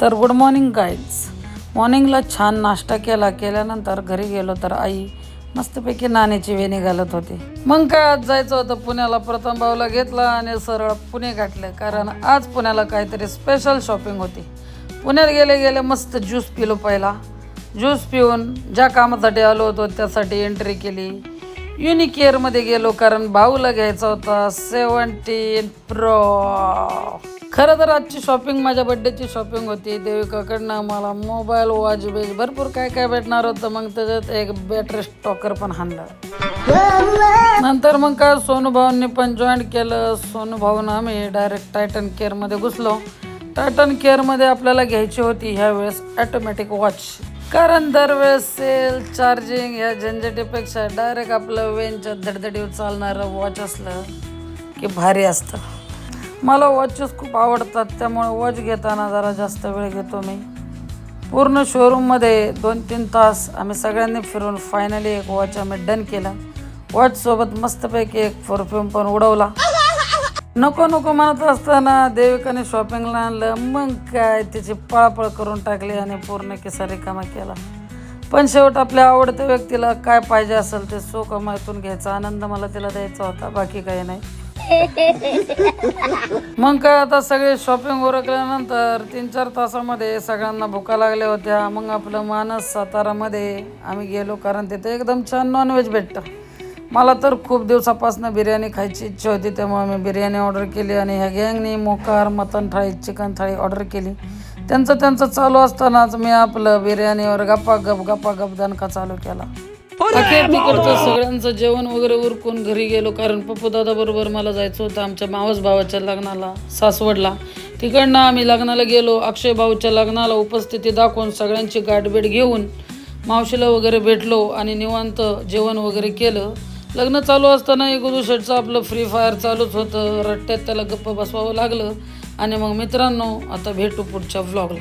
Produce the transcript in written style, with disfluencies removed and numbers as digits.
तर good morning guys. मॉर्निंगला छान नाश्ता केल्यानंतर घरी गेलो तर आई मस्तपैकी नाण्याची वेणी घालत होती. मग काय आज जायचं होतं पुण्याला. प्रथम भाऊला घेतला आणि सरळ पुणे गाठलं, कारण आज पुण्याला काहीतरी स्पेशल शॉपिंग होती. पुण्यात गेले मस्त ज्यूस पिलो. पहिला ज्यूस पिऊन ज्या कामासाठी आलो होतो त्यासाठी एंट्री केली. युनिकेअरमध्ये गेलो, कारण भाऊला घ्यायचा होता 17 Pro. खरं तर आजची शॉपिंग माझ्या बड्डेची शॉपिंग होती. देविकाकडनं मला मोबाईल, वॉच बेज भरपूर काय भेटणार होतं. मग त्याच्यात एक बॅटरी स्टॉकर पण हाणलं. नंतर मग काय सोनू भाऊंनी पण जॉईन केलं. सोनू भाऊन आम्ही डायरेक्ट टायटन केअरमध्ये घुसलो. टायटन केअरमध्ये आपल्याला घ्यायची होती ह्यावेळेस ॲटोमॅटिक वॉच, कारण दरवेळेस सेल चार्जिंग ह्या झंझटीपेक्षा डायरेक्ट आपलं वेनच्या धडधडीवर चालणारं वॉच असलं की भारी असतं. मला वॉचेस खूप आवडतात, त्यामुळे वॉच घेताना जरा जास्त वेळ घेतो मी. पूर्ण शोरूममध्ये 2-3 तास आम्ही सगळ्यांनी फिरून फायनली एक वॉच आम्ही डन केला. वॉचसोबत मस्तपैकी एक परफ्यूम पण उडवला. नको म्हणत असताना देविकाने शॉपिंगला आणलं. मग काय तिची पळापळ करून टाकली आणि पूर्ण किस्सा रिकामा केला. पण शेवट आपल्या आवडत्या व्यक्तीला काय पाहिजे असेल ते कमाईतून घ्यायचा आनंद मला तिला द्यायचा होता, बाकी काही नाही. मग काय आता सगळे शॉपिंग उरकल्यानंतर 3-4 तासामध्ये सगळ्यांना भुका लागल्या होत्या. मग आपलं मानस सातारामध्ये आम्ही गेलो, कारण तिथे एकदम छान नॉनव्हेज भेटतं. मला तर खूप दिवसापासून बिर्याणी खायची इच्छा होती, त्यामुळे मी बिर्याणी ऑर्डर केली. आणि ह्या गँगनी मोकार, मटण थाळी, चिकन थाळी ऑर्डर केली. त्यांचं चालू असतानाच मी आपलं बिर्याणीवर गप्पा दणका चालू केला. अखेर तिकडचं सगळ्यांचं जेवण वगैरे उरकून घरी गेलो, कारण पप्पू दादा बरोबर मला जायचं होतं आमच्या मावस भावाच्या लग्नाला सासवडला. तिकडनं आम्ही लग्नाला गेलो. अक्षय भाऊच्या लग्नाला उपस्थिती दाखवून सगळ्यांची गाठभेट घेऊन मावशीला वगैरे भेटलो आणि निवांत जेवण वगैरे केलं. लग्न चालू असताना गुरु शेठचं आपलं फ्री फायर चालूच होतं. रट्ट्यात त्याला गप्प बसवावं लागलं. आणि मग मित्रांनो, आता भेटू पुढच्या व्लॉगला.